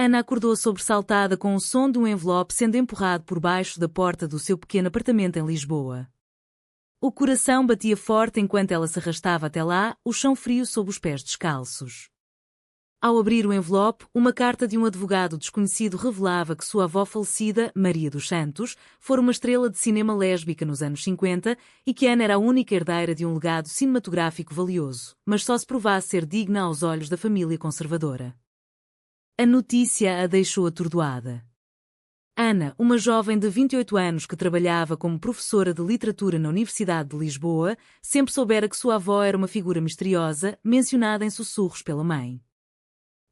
Ana acordou sobressaltada com o som de um envelope sendo empurrado por baixo da porta do seu pequeno apartamento em Lisboa. O coração batia forte enquanto ela se arrastava até lá, o chão frio sob os pés descalços. Ao abrir o envelope, uma carta de um advogado desconhecido revelava que sua avó falecida, Maria dos Santos, fora uma estrela de cinema lésbica nos anos 50 e que Ana era a única herdeira de um legado cinematográfico valioso, mas só se provasse ser digna aos olhos da família conservadora. A notícia a deixou atordoada. Ana, uma jovem de 28 anos que trabalhava como professora de literatura na Universidade de Lisboa, sempre soubera que sua avó era uma figura misteriosa, mencionada em sussurros pela mãe.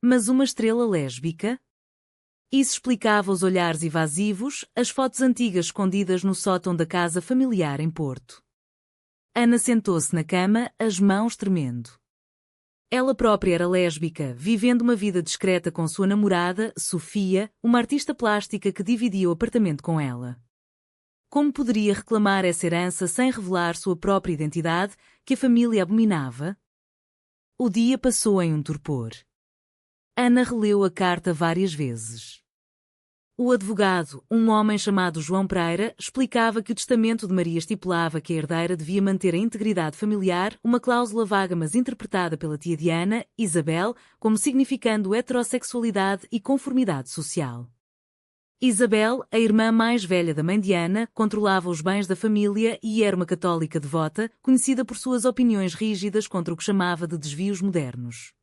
Mas uma estrela lésbica? Isso explicava os olhares evasivos, as fotos antigas escondidas no sótão da casa familiar em Porto. Ana sentou-se na cama, as mãos tremendo. Ela própria era lésbica, vivendo uma vida discreta com sua namorada, Sofia, uma artista plástica que dividia o apartamento com ela. Como poderia reclamar essa herança sem revelar sua própria identidade, que a família abominava? O dia passou em um torpor. Ana releu a carta várias vezes. O advogado, um homem chamado João Pereira, explicava que o testamento de Maria estipulava que a herdeira devia manter a integridade familiar, uma cláusula vaga mas interpretada pela tia de Ana, Isabel, como significando heterossexualidade e conformidade social. Isabel, a irmã mais velha da mãe de Ana, controlava os bens da família e era uma católica devota, conhecida por suas opiniões rígidas contra o que chamava de desvios modernos.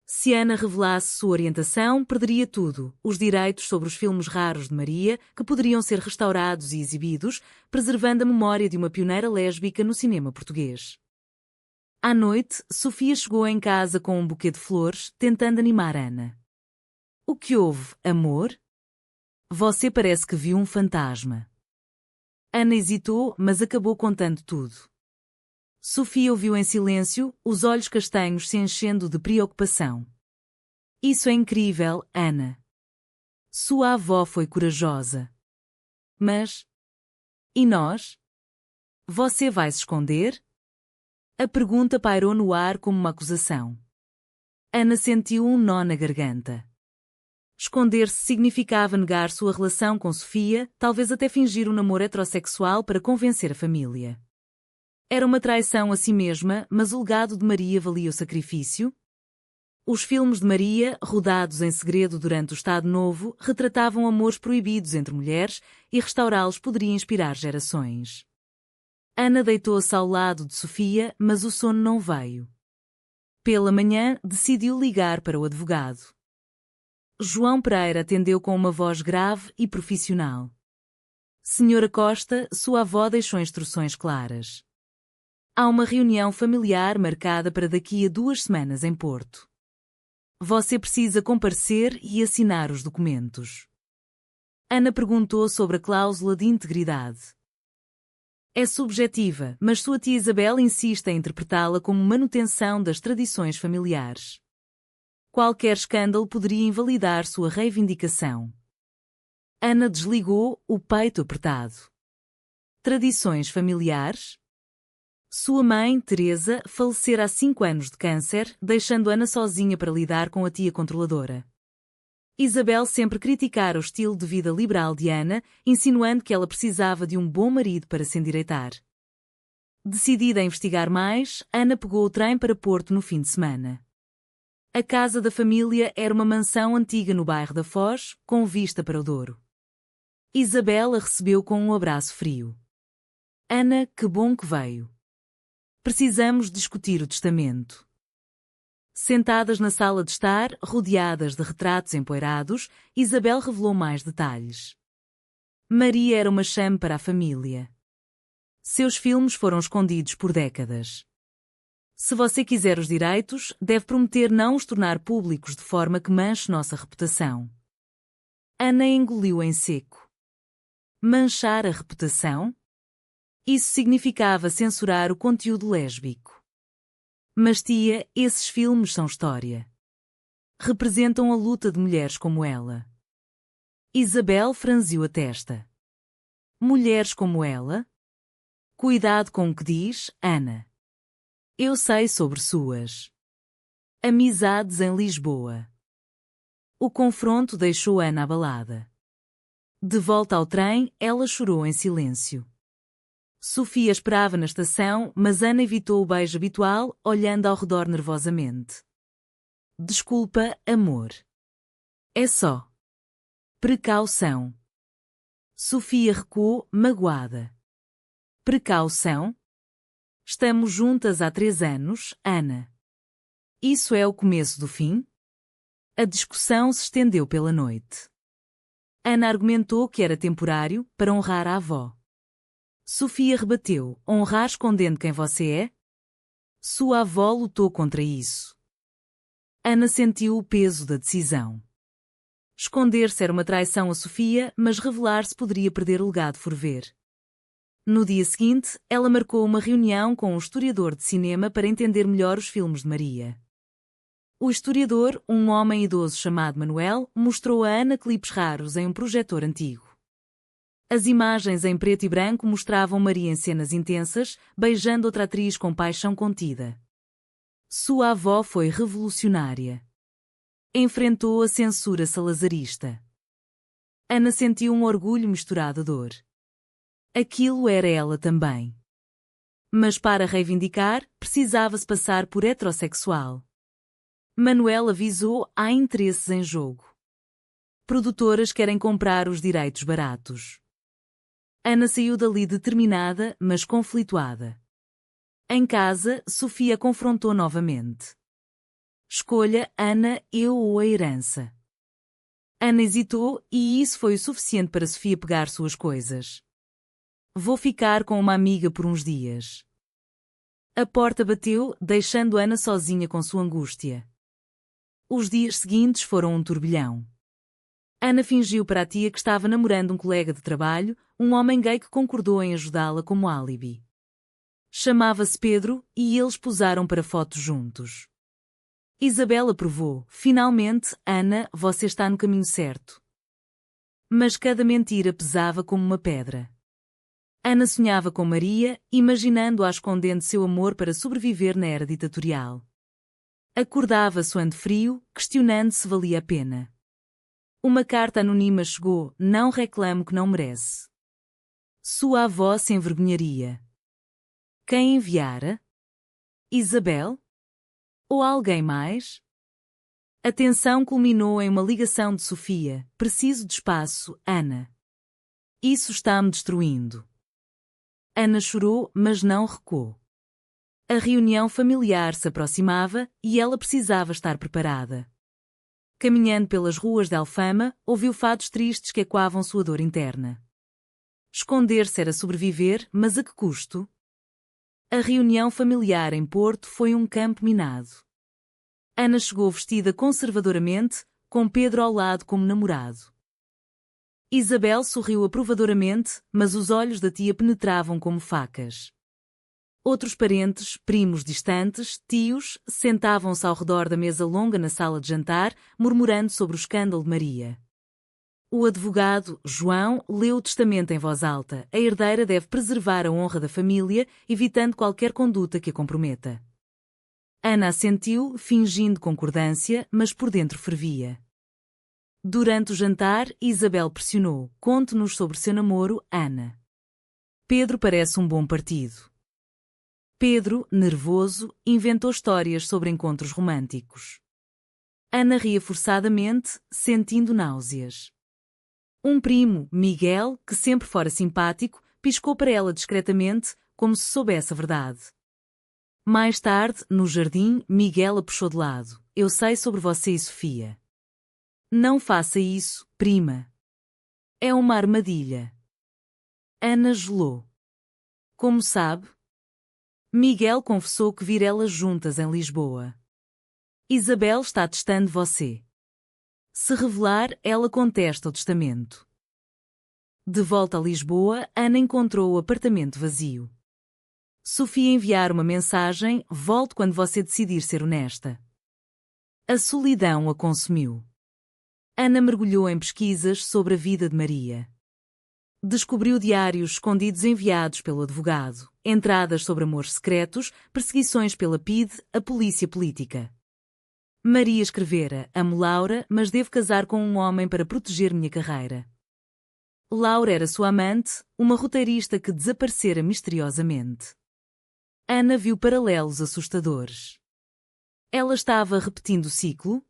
Se Ana revelasse sua orientação, perderia tudo, os direitos sobre os filmes raros de Maria, que poderiam ser restaurados e exibidos, preservando a memória de uma pioneira lésbica no cinema português. À noite, Sofia chegou em casa com um buquê de flores, tentando animar Ana. O que houve, amor? Você parece que viu um fantasma. Ana hesitou, mas acabou contando tudo. Sofia ouviu em silêncio, os olhos castanhos se enchendo de preocupação. Isso é incrível, Ana. Sua avó foi corajosa. Mas... e nós? Você vai se esconder? A pergunta pairou no ar como uma acusação. Ana sentiu um nó na garganta. Esconder-se significava negar sua relação com Sofia, talvez até fingir um namoro heterossexual para convencer a família. Era uma traição a si mesma, mas o legado de Maria valia o sacrifício? Os filmes de Maria, rodados em segredo durante o Estado Novo, retratavam amores proibidos entre mulheres e restaurá-los poderia inspirar gerações. Ana deitou-se ao lado de Sofia, mas o sono não veio. Pela manhã, decidiu ligar para o advogado. João Pereira atendeu com uma voz grave e profissional. Senhora Costa, sua avó deixou instruções claras. Há uma reunião familiar marcada para daqui a 2 semanas em Porto. Você precisa comparecer e assinar os documentos. Ana perguntou sobre a cláusula de integridade. É subjetiva, mas sua tia Isabel insiste em interpretá-la como manutenção das tradições familiares. Qualquer escândalo poderia invalidar sua reivindicação. Ana desligou, o peito apertado. Tradições familiares? Sua mãe, Teresa, falecera há 5 anos de câncer, deixando Ana sozinha para lidar com a tia controladora. Isabel sempre criticara o estilo de vida liberal de Ana, insinuando que ela precisava de um bom marido para se endireitar. Decidida a investigar mais, Ana pegou o trem para Porto no fim de semana. A casa da família era uma mansão antiga no bairro da Foz, com vista para o Douro. Isabel a recebeu com um abraço frio. Ana, que bom que veio. Precisamos discutir o testamento. Sentadas na sala de estar, rodeadas de retratos empoeirados, Isabel revelou mais detalhes. Maria era uma chame para a família. Seus filmes foram escondidos por décadas. Se você quiser os direitos, deve prometer não os tornar públicos de forma que manche nossa reputação. Ana engoliu em seco. Manchar a reputação? Isso significava censurar o conteúdo lésbico. Mas tia, esses filmes são história. Representam a luta de mulheres como ela. Isabel franziu a testa. Mulheres como ela? Cuidado com o que diz, Ana. Eu sei sobre suas amizades em Lisboa. O confronto deixou Ana abalada. De volta ao trem, ela chorou em silêncio. Sofia esperava na estação, mas Ana evitou o beijo habitual, olhando ao redor nervosamente. Desculpa, amor. É só precaução. Sofia recuou, magoada. Precaução? Estamos juntas há 3 anos, Ana. Isso é o começo do fim? A discussão se estendeu pela noite. Ana argumentou que era temporário, para honrar a avó. Sofia rebateu: honrar escondendo quem você é? Sua avó lutou contra isso. Ana sentiu o peso da decisão. Esconder-se era uma traição a Sofia, mas revelar-se poderia perder o legado por ver. No dia seguinte, ela marcou uma reunião com um historiador de cinema para entender melhor os filmes de Maria. O historiador, um homem idoso chamado Manuel, mostrou a Ana clipes raros em um projetor antigo. As imagens em preto e branco mostravam Maria em cenas intensas, beijando outra atriz com paixão contida. Sua avó foi revolucionária. Enfrentou a censura salazarista. Ana sentiu um orgulho misturado a dor. Aquilo era ela também. Mas para reivindicar, precisava-se passar por heterossexual. Manuel avisou: há interesses em jogo. Produtoras querem comprar os direitos baratos. Ana saiu dali determinada, mas conflituada. Em casa, Sofia confrontou novamente. Escolha, Ana, eu ou a herança. Ana hesitou, e isso foi o suficiente para Sofia pegar suas coisas. Vou ficar com uma amiga por uns dias. A porta bateu, deixando Ana sozinha com sua angústia. Os dias seguintes foram um turbilhão. Ana fingiu para a tia que estava namorando um colega de trabalho, um homem gay que concordou em ajudá-la como álibi. Chamava-se Pedro, e eles posaram para fotos juntos. Isabel aprovou: finalmente, Ana, você está no caminho certo. Mas cada mentira pesava como uma pedra. Ana sonhava com Maria, imaginando-a escondendo seu amor para sobreviver na era ditatorial. Acordava suando frio, questionando se valia a pena. Uma carta anônima chegou: não reclamo que não merece. Sua avó se envergonharia. Quem enviara? Isabel? Ou alguém mais? A tensão culminou em uma ligação de Sofia: preciso de espaço, Ana. Isso está-me destruindo. Ana chorou, mas não recuou. A reunião familiar se aproximava e ela precisava estar preparada. Caminhando pelas ruas de Alfama, ouviu fados tristes que ecoavam sua dor interna. Esconder-se era sobreviver, mas a que custo? A reunião familiar em Porto foi um campo minado. Ana chegou vestida conservadoramente, com Pedro ao lado como namorado. Isabel sorriu aprovadoramente, mas os olhos da tia penetravam como facas. Outros parentes, primos distantes, tios, sentavam-se ao redor da mesa longa na sala de jantar, murmurando sobre o escândalo de Maria. O advogado, João, leu o testamento em voz alta: a herdeira deve preservar a honra da família, evitando qualquer conduta que a comprometa. Ana assentiu, fingindo concordância, mas por dentro fervia. Durante o jantar, Isabel pressionou: conte-nos sobre seu namoro, Ana. Pedro parece um bom partido. Pedro, nervoso, inventou histórias sobre encontros românticos. Ana ria forçadamente, sentindo náuseas. Um primo, Miguel, que sempre fora simpático, piscou para ela discretamente, como se soubesse a verdade. Mais tarde, no jardim, Miguel a puxou de lado: eu sei sobre você e Sofia. Não faça isso, prima. É uma armadilha. Ana gelou. Como sabe? Miguel confessou que vira elas juntas em Lisboa. Isabel está testando você. Se revelar, ela contesta o testamento. De volta a Lisboa, Ana encontrou o apartamento vazio. Sofia enviara uma mensagem: volte quando você decidir ser honesta. A solidão a consumiu. Ana mergulhou em pesquisas sobre a vida de Maria. Descobriu diários escondidos enviados pelo advogado, entradas sobre amores secretos, perseguições pela PIDE, a polícia política. Maria escrevera: amo Laura, mas devo casar com um homem para proteger minha carreira. Laura era sua amante, uma roteirista que desaparecera misteriosamente. Ana viu paralelos assustadores. Ela estava repetindo o ciclo?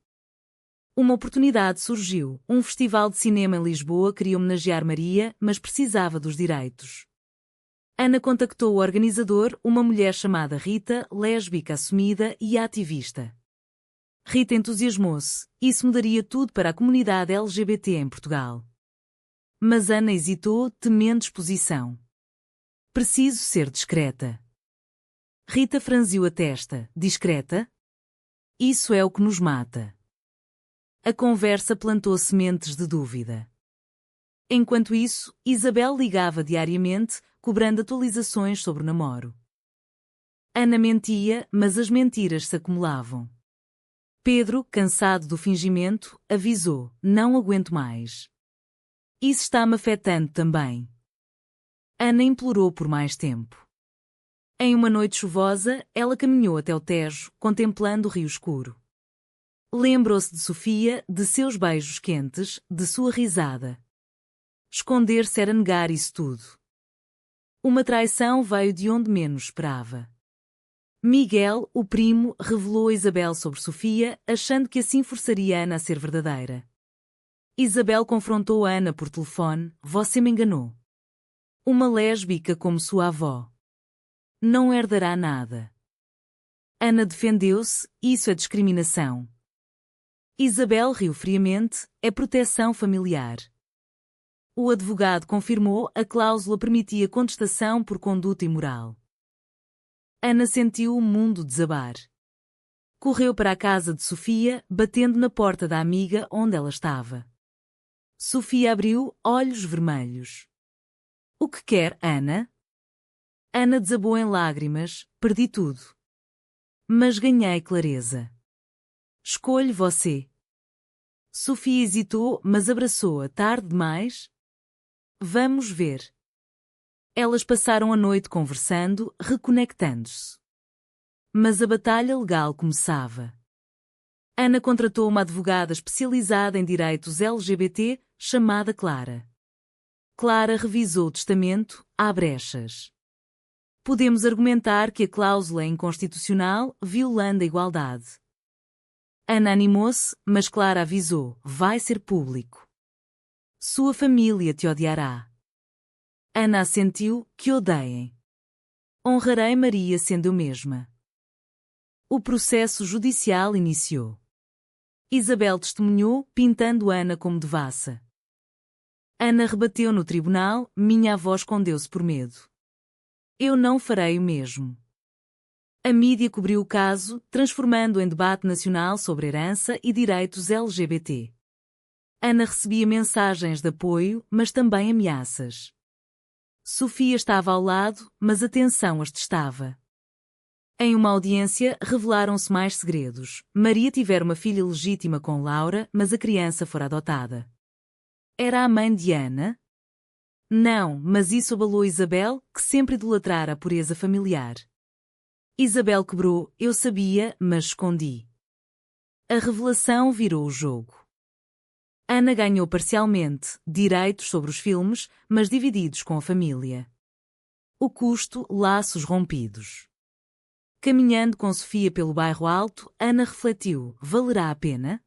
Uma oportunidade surgiu. Um festival de cinema em Lisboa queria homenagear Maria, mas precisava dos direitos. Ana contactou o organizador, uma mulher chamada Rita, lésbica assumida e ativista. Rita entusiasmou-se. Isso mudaria tudo para a comunidade LGBT em Portugal. Mas Ana hesitou, temendo exposição. Preciso ser discreta. Rita franziu a testa. Discreta? Isso é o que nos mata. A conversa plantou sementes de dúvida. Enquanto isso, Isabel ligava diariamente, cobrando atualizações sobre o namoro. Ana mentia, mas as mentiras se acumulavam. Pedro, cansado do fingimento, avisou: não aguento mais. Isso está-me afetando também. Ana implorou por mais tempo. Em uma noite chuvosa, ela caminhou até o Tejo, contemplando o rio escuro. Lembrou-se de Sofia, de seus beijos quentes, de sua risada. Esconder-se era negar isso tudo. Uma traição veio de onde menos esperava. Miguel, o primo, revelou a Isabel sobre Sofia, achando que assim forçaria Ana a ser verdadeira. Isabel confrontou Ana por telefone: você me enganou. Uma lésbica como sua avó. Não herdará nada. Ana defendeu-se: isso é discriminação. Isabel riu friamente: é proteção familiar. O advogado confirmou: a cláusula permitia contestação por conduta imoral. Ana sentiu o mundo desabar. Correu para a casa de Sofia, batendo na porta da amiga onde ela estava. Sofia abriu, olhos vermelhos. O que quer, Ana? Ana desabou em lágrimas: perdi tudo. Mas ganhei clareza. Escolhe você. Sofia hesitou, mas abraçou-a. Tarde demais? Vamos ver. Elas passaram a noite conversando, reconectando-se. Mas a batalha legal começava. Ana contratou uma advogada especializada em direitos LGBT, chamada Clara. Clara revisou o testamento. Há brechas. Podemos argumentar que a cláusula é inconstitucional, violando a igualdade. Ana animou-se, mas Clara avisou: vai ser público. Sua família te odiará. Ana assentiu: que odeiem. Honrarei Maria sendo eu mesma. O processo judicial iniciou. Isabel testemunhou, pintando Ana como devassa. Ana rebateu no tribunal: minha avó escondeu-se por medo. Eu não farei o mesmo. A mídia cobriu o caso, transformando-o em debate nacional sobre herança e direitos LGBT. Ana recebia mensagens de apoio, mas também ameaças. Sofia estava ao lado, mas a tensão as testava. Em uma audiência, revelaram-se mais segredos. Maria tivera uma filha legítima com Laura, mas a criança fora adotada. Era a mãe de Ana? Não, mas isso abalou Isabel, que sempre idolatrara a pureza familiar. Isabel quebrou: eu sabia, mas escondi. A revelação virou o jogo. Ana ganhou parcialmente direitos sobre os filmes, mas divididos com a família. O custo: laços rompidos. Caminhando com Sofia pelo bairro Alto, Ana refletiu: valerá a pena?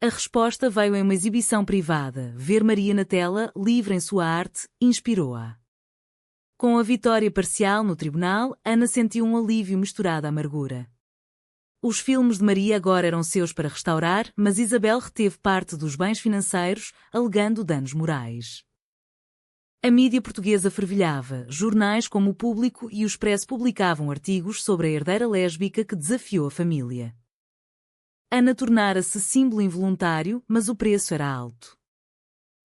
A resposta veio em uma exibição privada. Ver Maria na tela, livre em sua arte, inspirou-a. Com a vitória parcial no tribunal, Ana sentiu um alívio misturado à amargura. Os filmes de Maria agora eram seus para restaurar, mas Isabel reteve parte dos bens financeiros, alegando danos morais. A mídia portuguesa fervilhava. Jornais como O Público e O Expresso publicavam artigos sobre a herdeira lésbica que desafiou a família. Ana tornara-se símbolo involuntário, mas o preço era alto.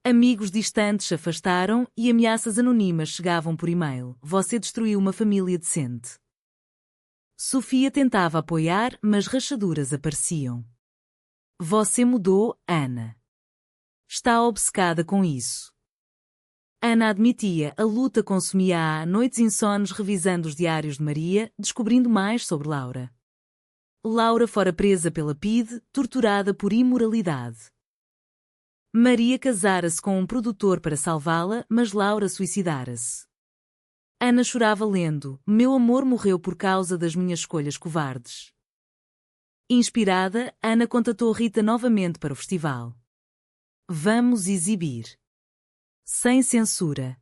Amigos distantes se afastaram e ameaças anônimas chegavam por e-mail: você destruiu uma família decente. Sofia tentava apoiar, mas rachaduras apareciam. Você mudou, Ana. Está obcecada com isso. Ana admitia: a luta consumia-a noites insones revisando os diários de Maria, descobrindo mais sobre Laura. Laura fora presa pela PIDE, torturada por imoralidade. Maria casara-se com um produtor para salvá-la, mas Laura suicidara-se. Ana chorava lendo: Meu amor morreu por causa das minhas escolhas covardes. Inspirada, Ana contatou Rita novamente para o festival. Vamos exibir. Sem censura.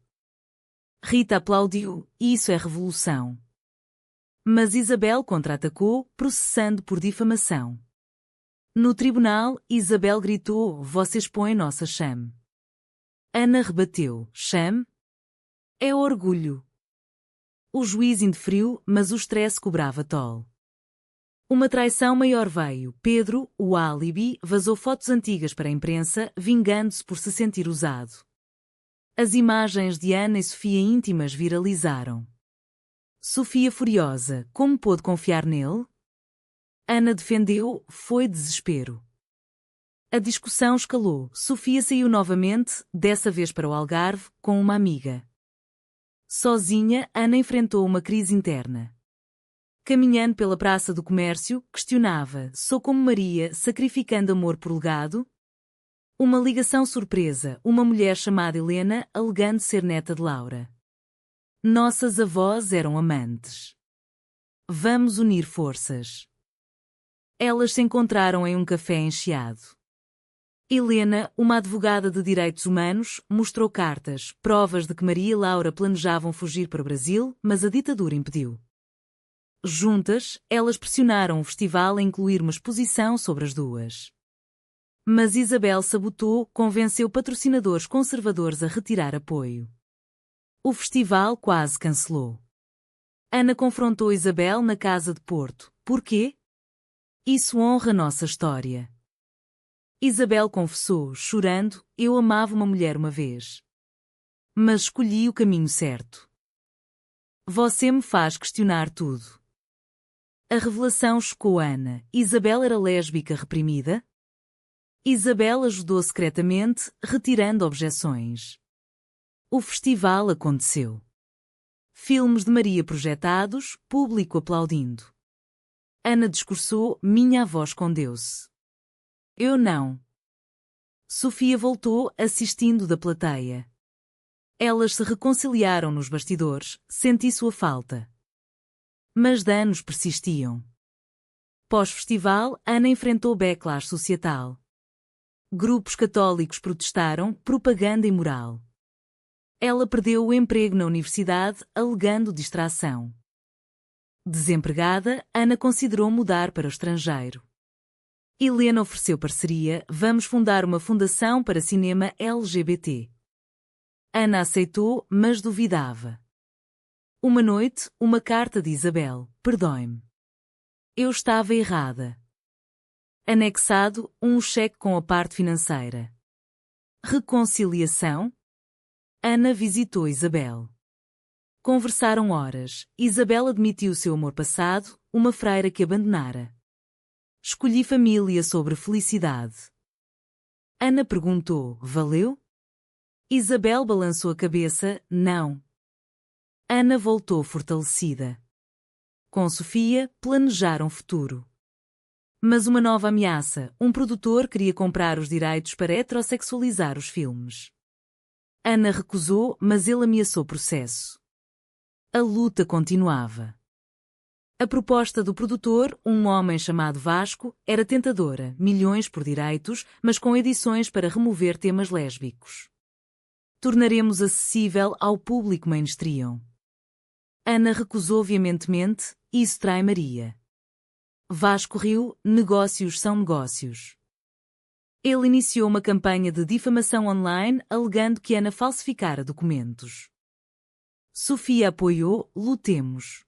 Rita aplaudiu: Isso é revolução. Mas Isabel contra-atacou, processando por difamação. No tribunal, Isabel gritou: Você expõe nossa chame. Ana rebateu: Chame? É orgulho. O juiz indeferiu, mas o stress cobrava toll. Uma traição maior veio. Pedro, o álibi, vazou fotos antigas para a imprensa, vingando-se por se sentir usado. As imagens de Ana e Sofia íntimas viralizaram. Sofia furiosa: Como pôde confiar nele? Ana defendeu: Foi desespero. A discussão escalou. Sofia saiu novamente, dessa vez para o Algarve, com uma amiga. Sozinha, Ana enfrentou uma crise interna. Caminhando pela Praça do Comércio, questionava: Sou como Maria, sacrificando amor por legado? Uma ligação surpresa, uma mulher chamada Helena, alegando ser neta de Laura. Nossas avós eram amantes. Vamos unir forças. Elas se encontraram em um café em Chiado. Helena, uma advogada de direitos humanos, mostrou cartas, provas de que Maria e Laura planejavam fugir para o Brasil, mas a ditadura impediu. Juntas, elas pressionaram o festival a incluir uma exposição sobre as duas. Mas Isabel sabotou, convenceu patrocinadores conservadores a retirar apoio. O festival quase cancelou. Ana confrontou Isabel na Casa de Porto. Por quê? Isso honra nossa história. Isabel confessou, chorando: Eu amava uma mulher uma vez. Mas escolhi o caminho certo. Você me faz questionar tudo. A revelação chocou Ana. Isabel era lésbica reprimida? Isabel ajudou secretamente, retirando objeções. O festival aconteceu. Filmes de Maria projetados, público aplaudindo. Ana discursou: Minha avó escondeu-se. Eu não. Sofia voltou, assistindo da plateia. Elas se reconciliaram nos bastidores, senti sua falta. Mas danos persistiam. Pós-festival, Ana enfrentou backlash societal. Grupos católicos protestaram, propaganda imoral. Ela perdeu o emprego na universidade, alegando distração. Desempregada, Ana considerou mudar para o estrangeiro. Helena ofereceu parceria: Vamos fundar uma fundação para cinema LGBT. Ana aceitou, mas duvidava. Uma noite, uma carta de Isabel: Perdoe-me. Eu estava errada. Anexado, um cheque com a parte financeira. Reconciliação? Ana visitou Isabel. Conversaram horas. Isabel admitiu seu amor passado, uma freira que abandonara. Escolhi família sobre felicidade. Ana perguntou: Valeu? Isabel balançou a cabeça: Não. Ana voltou fortalecida. Com Sofia, planejaram futuro. Mas uma nova ameaça: um produtor queria comprar os direitos para heterossexualizar os filmes. Ana recusou, mas ele ameaçou processo. A luta continuava. A proposta do produtor, um homem chamado Vasco, era tentadora: milhões por direitos, mas com edições para remover temas lésbicos. Tornaremos acessível ao público mainstream. Ana recusou veementemente: Isso trai Maria. Vasco riu: Negócios são negócios. Ele iniciou uma campanha de difamação online, alegando que Ana falsificara documentos. Sofia apoiou: Lutemos.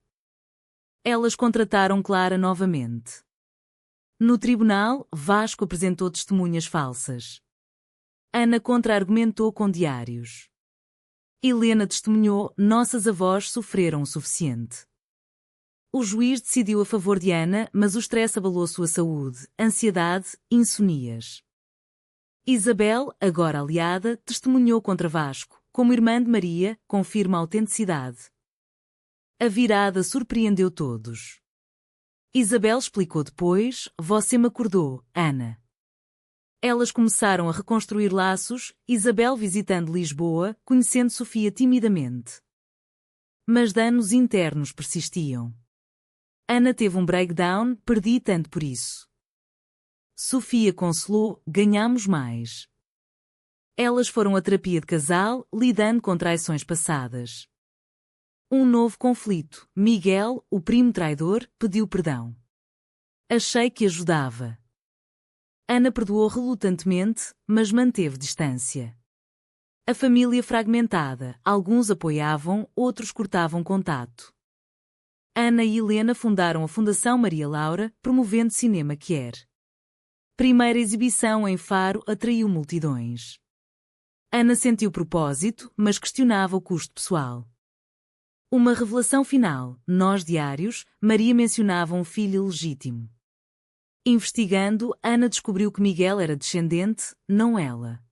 Elas contrataram Clara novamente. No tribunal, Vasco apresentou testemunhas falsas. Ana contra-argumentou com diários. Helena testemunhou: Nossas avós sofreram o suficiente. O juiz decidiu a favor de Ana, mas o stress abalou sua saúde, ansiedade, insonias. Isabel, agora aliada, testemunhou contra Vasco, como irmã de Maria, confirma a autenticidade. A virada surpreendeu todos. Isabel explicou depois: você me acordou, Ana. Elas começaram a reconstruir laços, Isabel visitando Lisboa, conhecendo Sofia timidamente. Mas danos internos persistiam. Ana teve um breakdown, perdi tanto por isso. Sofia consolou, ganhamos mais. Elas foram à terapia de casal, lidando com traições passadas. Um novo conflito. Miguel, o primo traidor, pediu perdão. Achei que ajudava. Ana perdoou relutantemente, mas manteve distância. A família fragmentada, alguns apoiavam, outros cortavam contato. Ana e Helena fundaram a Fundação Maria Laura, promovendo cinema quer. Primeira exibição em Faro atraiu multidões. Ana sentiu propósito, mas questionava o custo pessoal. Uma revelação final, Nós Diários, Maria mencionava um filho ilegítimo. Investigando, Ana descobriu que Miguel era descendente, não ela.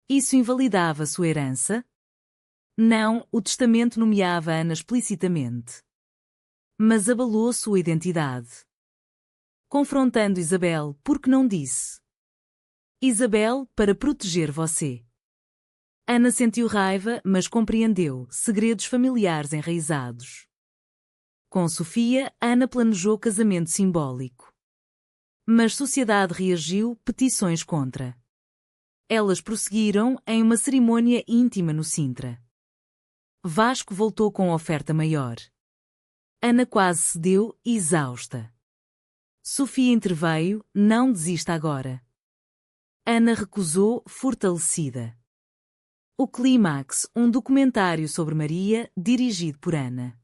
Isso invalidava sua herança? Não, o testamento nomeava Ana explicitamente. Mas abalou sua identidade. Confrontando Isabel, por que não disse? Isabel, para proteger você. Ana sentiu raiva, mas compreendeu, segredos familiares enraizados. Com Sofia, Ana planejou casamento simbólico. Mas sociedade reagiu, petições contra. Elas prosseguiram em uma cerimônia íntima no Sintra. Vasco voltou com oferta maior. Ana quase cedeu, exausta. Sofia interveio, não desista agora. Ana recusou, fortalecida. O Clímax, um documentário sobre Maria, dirigido por Ana.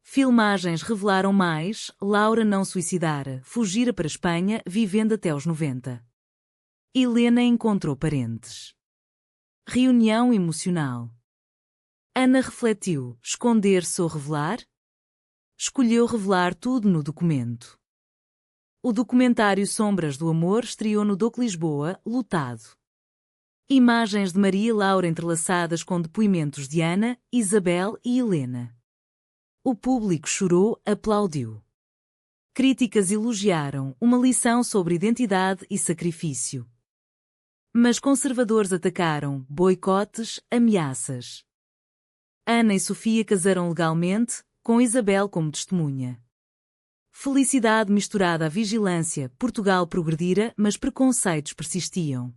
Filmagens revelaram mais, Laura não suicidara, fugira para a Espanha, vivendo até aos 90. Helena encontrou parentes. Reunião emocional. Ana refletiu, esconder-se ou revelar? Escolheu revelar tudo no documento. O documentário Sombras do Amor estreou no DOC Lisboa, lotado. Imagens de Maria Laura entrelaçadas com depoimentos de Ana, Isabel e Helena. O público chorou, aplaudiu. Críticas elogiaram, uma lição sobre identidade e sacrifício. Mas conservadores atacaram, boicotes, ameaças. Ana e Sofia casaram legalmente, com Isabel como testemunha. Felicidade misturada à vigilância, Portugal progredira, mas preconceitos persistiam.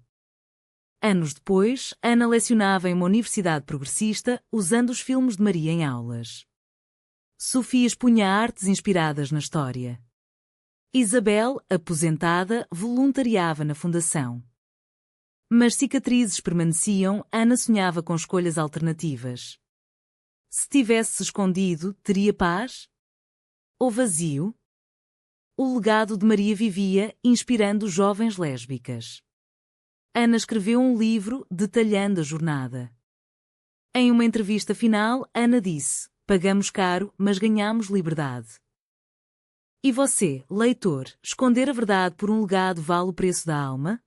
Anos depois, Ana lecionava em uma universidade progressista, usando os filmes de Maria em aulas. Sofia expunha artes inspiradas na história. Isabel, aposentada, voluntariava na fundação. Mas cicatrizes permaneciam, Ana sonhava com escolhas alternativas. Se tivesse se escondido, teria paz? Ou vazio? O legado de Maria vivia, inspirando jovens lésbicas. Ana escreveu um livro, detalhando a jornada. Em uma entrevista final, Ana disse: pagamos caro, mas ganhamos liberdade. E você, leitor, esconder a verdade por um legado vale o preço da alma?